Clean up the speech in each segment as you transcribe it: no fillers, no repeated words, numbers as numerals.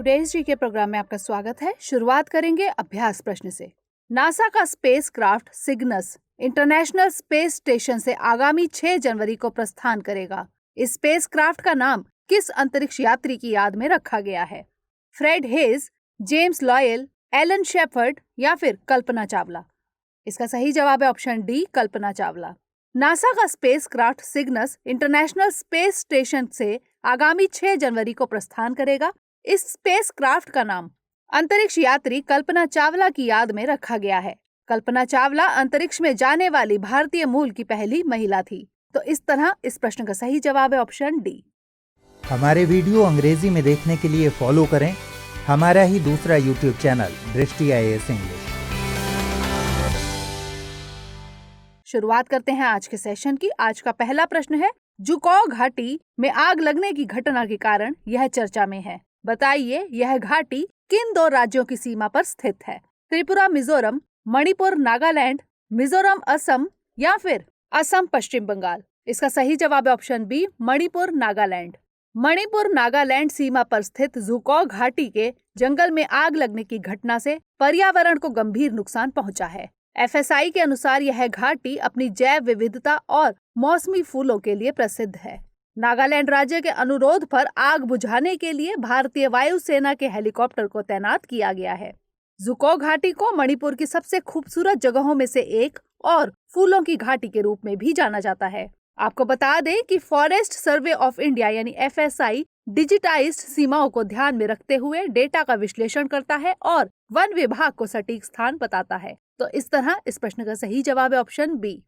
Today's GK programme में आपका स्वागत है। शुरुआत करेंगे अभ्यास प्रश्न से। नासा का spacecraft Cygnus International Space Station से आगामी 6 जनवरी को प्रस्थान करेगा। इस स्पेस क्राफ्ट का नाम किस अंतरिक्ष यात्री की याद में रखा गया है? Fred Haise, James Lovell, Alan Shepard या फिर कल्पना चावला? इसका सही जवाब है option D, Kalpana Chawla. NASA का spacecraft Cygnus International Space Station से आगामी 6 जनवरी को प्रस्थान करेगा। इस स्पेस क्राफ्ट का नाम अंतरिक्ष यात्री कल्पना चावला की याद में रखा गया है। कल्पना चावला अंतरिक्ष में जाने वाली भारतीय मूल की पहली महिला थी। तो इस तरह इस प्रश्न का सही जवाब है ऑप्शन डी। हमारे वीडियो अंग्रेजी में देखने के लिए फॉलो करें हमारा ही दूसरा यूट्यूब चैनल दृष्टि IAS इंग्लिश। शुरुआत करते हैं आज के सेशन की। आज का पहला प्रश्न है, जुकॉ घाटी में आग लगने की घटना के कारण यह चर्चा में है। बताइए यह घाटी किन 2 राज्यों की सीमा पर स्थित है? त्रिपुरा मिजोरम, मणिपुर नागालैंड, मिजोरम असम या फिर असम पश्चिम बंगाल? इसका सही जवाब है ऑप्शन बी, मणिपुर नागालैंड। मणिपुर नागालैंड सीमा पर स्थित जुकॉ घाटी के जंगल में आग लगने की घटना से पर्यावरण को गंभीर नुकसान पहुंचा है। FSI के अनुसार यह घाटी अपनी जैव विविधता और मौसमी फूलों के लिए प्रसिद्ध है। नागालैंड राज्य के अनुरोध पर आग बुझाने के लिए भारतीय वायुसेना के हेलीकॉप्टर को तैनात किया गया है। जुकॉ घाटी को मणिपुर की सबसे खूबसूरत जगहों में से एक और फूलों की घाटी के रूप में भी जाना जाता है। आपको बता दें कि फॉरेस्ट सर्वे ऑफ इंडिया यानी FSI डिजिटाइज्ड सीमाओं को ध्यान में रखते हुए डेटा का विश्लेषण करता है और वन विभाग को सटीक स्थान बताता है। तो इस तरह इस प्रश्न का सही जवाब है ऑप्शन बी।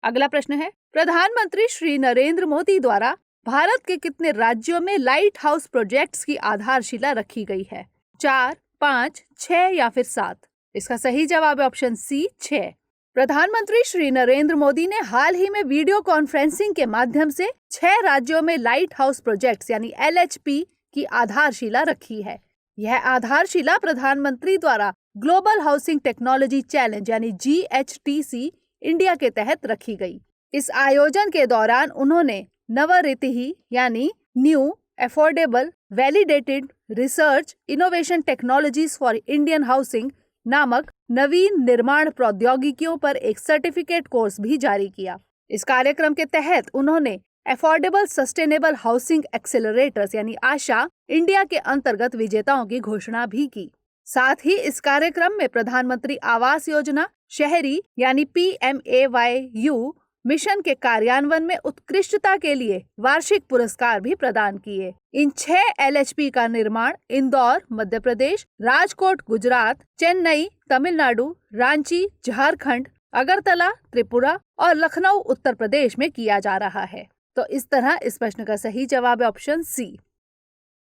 अगला प्रश्न है, प्रधानमंत्री श्री नरेंद्र मोदी द्वारा भारत के कितने राज्यों में लाइट हाउस प्रोजेक्ट्स की आधारशिला रखी गई है? 4, 5, 6 या फिर 7? इसका सही जवाब है ऑप्शन सी, 6। प्रधानमंत्री श्री नरेंद्र मोदी ने हाल ही में वीडियो कॉन्फ्रेंसिंग के माध्यम से 6 राज्यों में लाइट हाउस प्रोजेक्ट्स यानी LHP की आधारशिला रखी है। यह आधारशिला प्रधानमंत्री द्वारा ग्लोबल हाउसिंग टेक्नोलॉजी चैलेंज यानी GHTC इंडिया के तहत रखी गई। इस आयोजन के दौरान उन्होंने नवरितिही यानी new affordable validated research innovation technologies for Indian housing नामक नवीन निर्माण प्रौद्योगिकियों पर एक सर्टिफिकेट कोर्स भी जारी किया। इस कार्यक्रम के तहत उन्होंने अफोर्डेबल सस्टेनेबल हाउसिंग एक्सेलरेटर्स यानी आशा इंडिया के अंतर्गत विजेताओं की घोषणा भी की। साथ ही इस कार्यक्रम में प्रधानमंत्री आवास योजना शहरी यानी PMAYU मिशन के कार्यान्वयन में उत्कृष्टता के लिए वार्षिक पुरस्कार भी प्रदान किए। इन 6 LHP का निर्माण इंदौर मध्य प्रदेश, राजकोट गुजरात, चेन्नई तमिलनाडु, रांची झारखंड, अगरतला त्रिपुरा और लखनऊ उत्तर प्रदेश में किया जा रहा है। तो इस तरह इस प्रश्न का सही जवाब है ऑप्शन सी।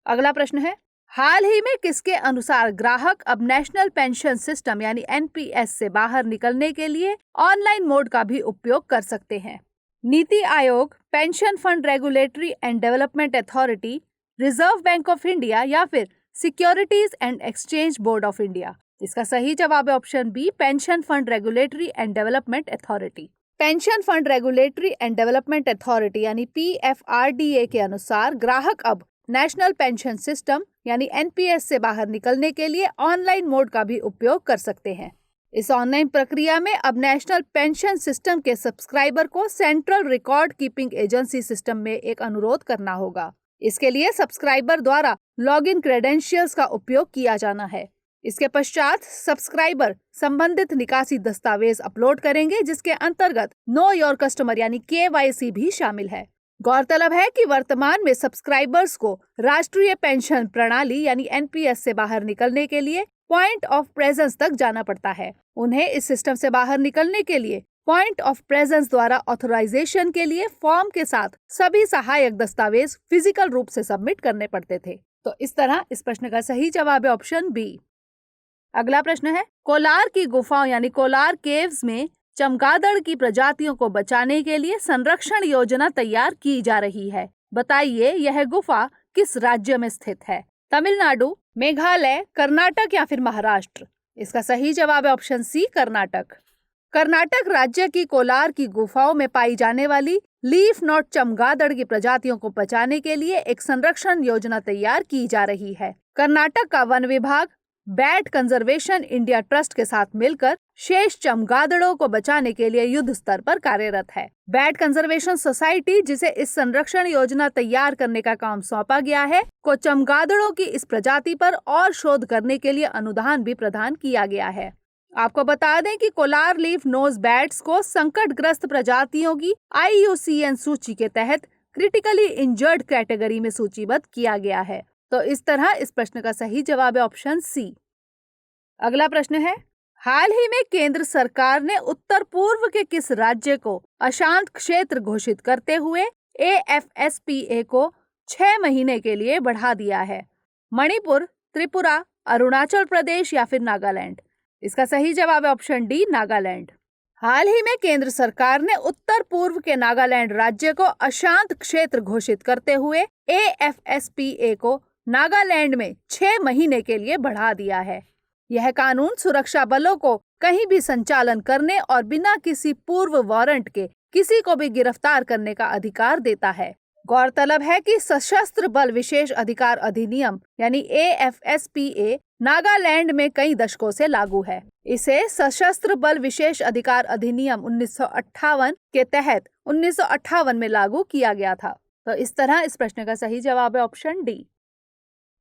अगला प्रश्न है, हाल ही में किसके अनुसार ग्राहक अब नेशनल पेंशन सिस्टम यानी NPS से बाहर निकलने के लिए ऑनलाइन मोड का भी उपयोग कर सकते हैं? NITI Aayog, pension fund regulatory and development authority, Reserve Bank of India या फिर securities and exchange board of India? इसका सही जवाब है option B, pension fund regulatory and development authority. Pension fund regulatory and development authority यानी PFRDA के अनुसार ग्राहक अब नेशनल पेंशन सिस्टम यानी NPS से बाहर निकलने के लिए ऑनलाइन मोड का भी उपयोग कर सकते हैं। इस ऑनलाइन प्रक्रिया में अब नेशनल पेंशन सिस्टम के सब्सक्राइबर को central record keeping agency system में एक अनुरोध करना होगा। इसके लिए सब्सक्राइबर द्वारा लॉगिन क्रेडेंशियल्स का उपयोग किया जाना है। इसके पश्चात सब्सक्राइबर संबंधित निकासी दस्तावेज अपलोड करेंगे, जिसके अंतर्गत नो योर कस्टमर यानी KYC भी शामिल है। गौरतलब है कि वर्तमान में सब्सक्राइबर्स को राष्ट्रीय पेंशन प्रणाली यानी NPS से बाहर निकलने के लिए पॉइंट ऑफ प्रेजेंस तक जाना पड़ता है। उन्हें इस सिस्टम से बाहर निकलने के लिए पॉइंट ऑफ प्रेजेंस द्वारा ऑथराइजेशन के लिए फॉर्म के साथ सभी सहायक दस्तावेज फिजिकल रूप से सबमिट करने पड़ते थे। तो इस तरह इस प्रश्न का सही जवाब है ऑप्शन बी। अगला प्रश्न है, कोलार की गुफाओं यानी कोलार केव्स में चमगादड़ की प्रजातियों को बचाने के लिए संरक्षण योजना तैयार की जा रही है। बताइए यह गुफा किस राज्य में स्थित है? तमिलनाडु, मेघालय, कर्नाटक या फिर महाराष्ट्र? इसका सही जवाब है ऑप्शन सी, कर्नाटक। कर्नाटक राज्य की कोलार की गुफाओं में पाई जाने वाली लीफ नॉट चमगादड़ की प्रजातियों को बचाने के लिए एक संरक्षण योजना तैयार की जा रही है। कर्नाटक का वन विभाग बैट कंजर्वेशन इंडिया ट्रस्ट के साथ मिलकर शेष चमगादड़ों को बचाने के लिए युद्ध स्तर पर कार्यरत है। बैट कंजर्वेशन सोसाइटी, जिसे इस संरक्षण योजना तैयार करने का काम सौंपा गया है, को चमगादड़ों की इस प्रजाति पर और शोध करने के लिए अनुदान भी प्रदान किया गया है। आपको बता दें कि कोलार लीफ नोज बैट्स को संकटग्रस्त प्रजातियों की IUCN सूची के तहत क्रिटिकली इंजर्ड कैटेगरी में सूचीबद्ध किया गया है। तो इस तरह इस प्रश्न का सही जवाब है ऑप्शन सी। अगला प्रश्न है, हाल ही में केंद्र सरकार ने उत्तर पूर्व के किस राज्य को अशांत क्षेत्र घोषित करते हुए AFSPA को 6 महीने के लिए बढ़ा दिया है? मणिपुर, त्रिपुरा, अरुणाचल प्रदेश या फिर नागालैंड? इसका सही जवाब है ऑप्शन डी, नागालैंड। हाल ही में केंद्र सरकार ने उत्तर पूर्व के नागालैंड राज्य को अशांत क्षेत्र घोषित करते हुए AFSPA को नागालैंड में 6 महीने के लिए बढ़ा दिया है। यह कानून सुरक्षा बलों को कहीं भी संचालन करने और बिना किसी पूर्व वारंट के किसी को भी गिरफ्तार करने का अधिकार देता है। गौरतलब है कि सशस्त्र बल विशेष अधिकार अधिनियम यानी AFSPA नागालैंड में कई दशकों से लागू है। इसे सशस्त्र बल विशेष अधिकार अधिनियम 1958 के तहत 1958 में लागू किया गया था। तो इस तरह इस प्रश्न का सही जवाब है ऑप्शन डी।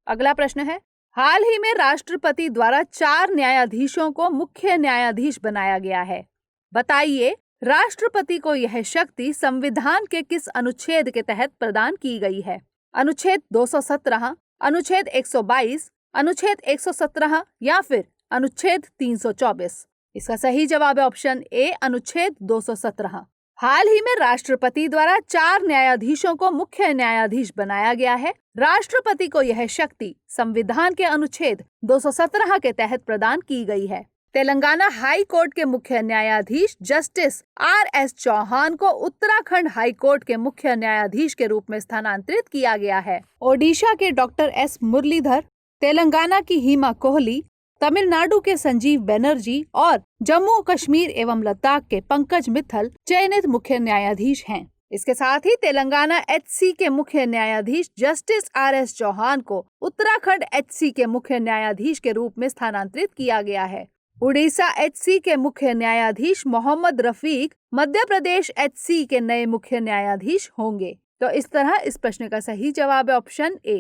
अगला प्रश्न है, हाल ही में राष्ट्रपति द्वारा 4 न्यायाधीशों को मुख्य न्यायाधीश बनाया गया है। बताइए, राष्ट्रपति को यह शक्ति संविधान के किस अनुच्छेद के तहत प्रदान की गई है? अनुच्छेद 217, अनुच्छेद 122, अनुच्छेद 117 या फिर अनुच्छेद 324? इसका सही जवाब है ऑप्शन ए, अनुच्छेद 217। हाल ही में राष्ट्रपति द्वारा 4 न्यायाधीशों को मुख्य न्यायाधीश बनाया गया है। राष्ट्रपति को यह शक्ति संविधान के अनुच्छेद 217 के तहत प्रदान की गई है। तेलंगाना हाई कोर्ट के मुख्य न्यायाधीश जस्टिस RS चौहान को उत्तराखंड हाई कोर्ट के मुख्य न्यायाधीश के रूप में स्थानांतरित किया गया है। ओडिशा के डॉक्टर S मुरलीधर, तेलंगाना की हिमा कोहली, तमिलनाडु के संजीव बनर्जी और जम्मू कश्मीर एवं लद्दाख के पंकज मित्तल चयनित मुख्य न्यायाधीश हैं। इसके साथ ही तेलंगाना HC के मुख्य न्यायाधीश जस्टिस RS चौहान को उत्तराखंड HC के मुख्य न्यायाधीश के रूप में स्थानांतरित किया गया है। उड़ीसा HC के मुख्य न्यायाधीश मोहम्मद रफीक मध्य प्रदेश HC के नए मुख्य न्यायाधीश होंगे। तो इस तरह इस प्रश्न का सही जवाब है ऑप्शन ए।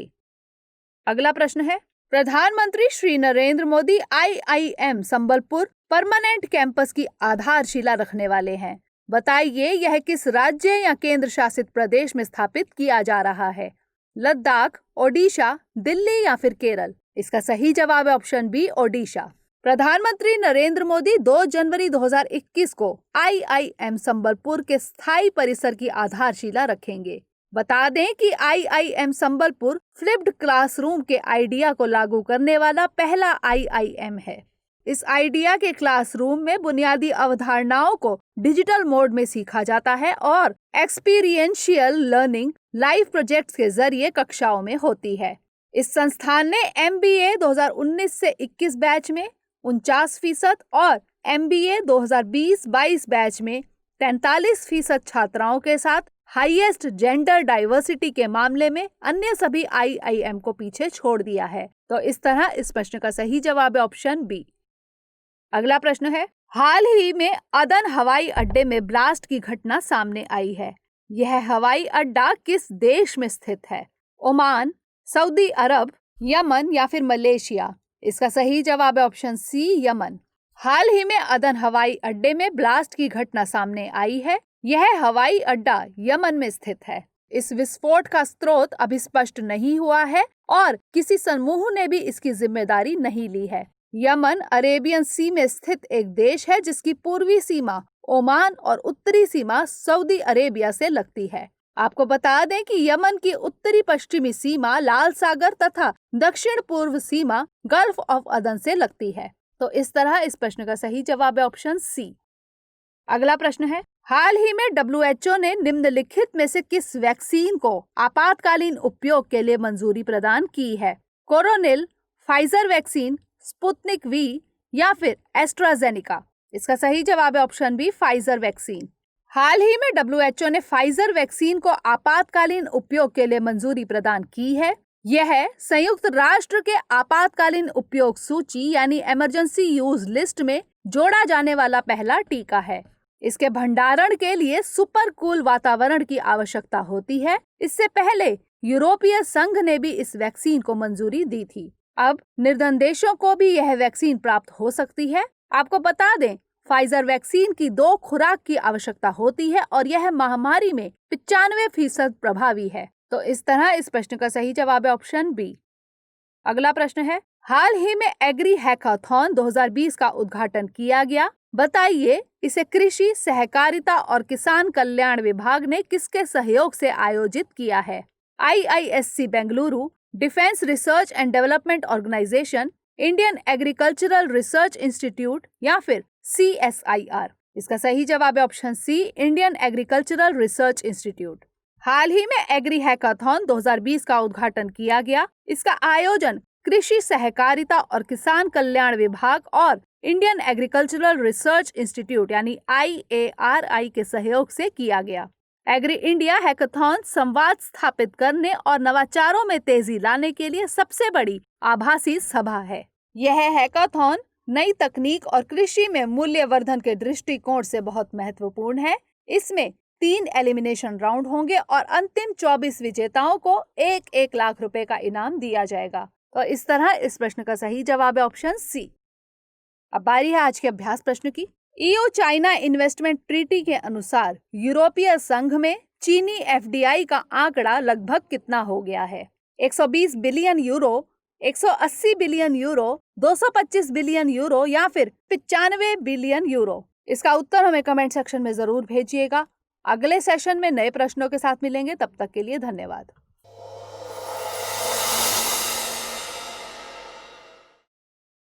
अगला प्रश्न है, प्रधानमंत्री Shri Narendra Modi IIM Sambalpur permanent campus की आधारशिला रखने वाले हैं। बताइए, यह किस राज्य या केंद्र शासित प्रदेश में स्थापित किया जा रहा है? लद्दाख, ओडिशा, दिल्ली या फिर केरल? इसका सही जवाब है ऑप्शन बी, ओडिशा। प्रधानमंत्री नरेंद्र मोदी 2 जनवरी 2021 को IIM संबलपुर के स्थायी परिसर की आधारशिला रखेंगे। बता दें कि IIM संबलपुर फ्लिप्ड क्लासरूम के आइडिया को लागू करने वाला पहला IIM है। इस आइडिया के क्लासरूम में बुनियादी अवधारणाओं को डिजिटल मोड में सीखा जाता है और एक्सपीरियंशियल लर्निंग लाइव प्रोजेक्ट्स के जरिए कक्षाओं में होती है। इस संस्थान ने MBA 2019 से 21 बैच में 49% और MBA 2020-22 बैच में 43% छात्राओं के साथ हाईएस्ट जेंडर डाइवर्सिटी के मामले में अन्य सभी IIM को पीछे छोड़ दिया है। तो इस तरह इस प्रश्न का सही जवाब है ऑप्शन बी। अगला प्रश्न है, हाल ही में अदन हवाई अड्डे में ब्लास्ट की घटना सामने आई है। यह हवाई अड्डा किस देश में स्थित है? ओमान, सऊदी अरब, यमन या फिर मलेशिया? इसका सही जवाब है ऑप्शन सी, यमन। हाल ही में अदन हवाई अड्डे में ब्लास्ट की घटना सामने आई है। यह हवाई अड्डा यमन में स्थित है। इस विस्फोट का स्रोत अभी स्पष्ट नहीं हुआ है और किसी समूह ने भी इसकी जिम्मेदारी नहीं ली है। यमन अरेबियन सी में स्थित एक देश है जिसकी पूर्वी सीमा ओमान और उत्तरी सीमा सऊदी अरेबिया से लगती है। आपको बता दें कि यमन की उत्तरी पश्चिमी सीमा लाल सागर तथा दक्षिण पूर्व सीमा गल्फ ऑफ अदन से लगती है। तो इस तरह इस प्रश्न का सही जवाब है ऑप्शन सी। अगला प्रश्न है, हाल ही में WHO ने निम्नलिखित में से किस वैक्सीन को आपातकालीन उपयोग के लिए मंजूरी प्रदान की है? Coronil, Pfizer vaccine, Sputnik V या फिर एस्ट्राजेनेका? इसका सही जवाब है ऑप्शन बी, फाइजर वैक्सीन। हाल ही में WHO ने फाइजर वैक्सीन को आपातकालीन उपयोग के लिए मंजूरी प्रदान की है। यह संयुक्त राष्ट्र के आपातकालीन उपयोग सूची यानी इमरजेंसी यूज लिस्ट में जोड़ा जाने वाला पहला टीका है। इसके भंडारण के लिए सुपर कूल वातावरण की आवश्यकता होती है। इससे पहले यूरोपीय संघ ने भी इस वैक्सीन को मंजूरी दी थी। अब निर्धन देशों को भी यह वैक्सीन प्राप्त हो सकती है। आपको बता दें, फाइजर वैक्सीन की 2 खुराक की आवश्यकता होती है और यह महामारी में 95% प्रभावी है। तो इस तरह इस प्रश्न का सही जवाब है ऑप्शन बी। अगला प्रश्न है, हाल ही में एग्री हैकाथॉन 2020 का उद्घाटन किया गया। बताइए, इसे कृषि, सहकारिता और किसान कल्याण विभाग ने किसके सहयोग से आयोजित किया है? IISC Bengaluru, defence research and development organisation, Indian agricultural research institute या फिर CSIR। इसका सही जवाब है option C, Indian agricultural research institute. हाल ही में एग्री हैकाथॉन 2020 का उद्घाटन किया गया। इसका आयोजन कृषि, सहकारिता और किसान कल्याण विभाग और इंडियन एग्रीकल्चरल रिसर्च इंस्टीट्यूट यानी IARI के सहयोग से किया गया। एग्री इंडिया हैकाथॉन संवाद स्थापित करने और नवाचारों में तेजी लाने के लिए सबसे बड़ी आभासी सभा है। यह हैकाथॉन नई तकनीक और कृषि में मूल्यवर्धन के दृष्टिकोण से बहुत महत्वपूर्ण है। इसमें 3 एलिमिनेशन राउंड होंगे और अंतिम 24 विजेताओं को 1-1 लाख रुपए का इनाम दिया जाएगा। तो इस तरह इस प्रश्न का सही जवाब है ऑप्शन सी। अब बारी है आज के अभ्यास प्रश्न की। EU चाइना इन्वेस्टमेंट ट्रीटी के अनुसार यूरोपीय संघ में चीनी FDI का आंकड़ा लगभग कितना हो गया है? 120 billion euro, 180 billion euro, 225 billion euro या फिर 95 बिलियन यूरो? इसका उत्तर हमें कमेंट सेक्शन में जरूर भेजिएगा। अगले सेशन में नए प्रश्नों के साथ मिलेंगे, तब तक के लिए धन्यवाद।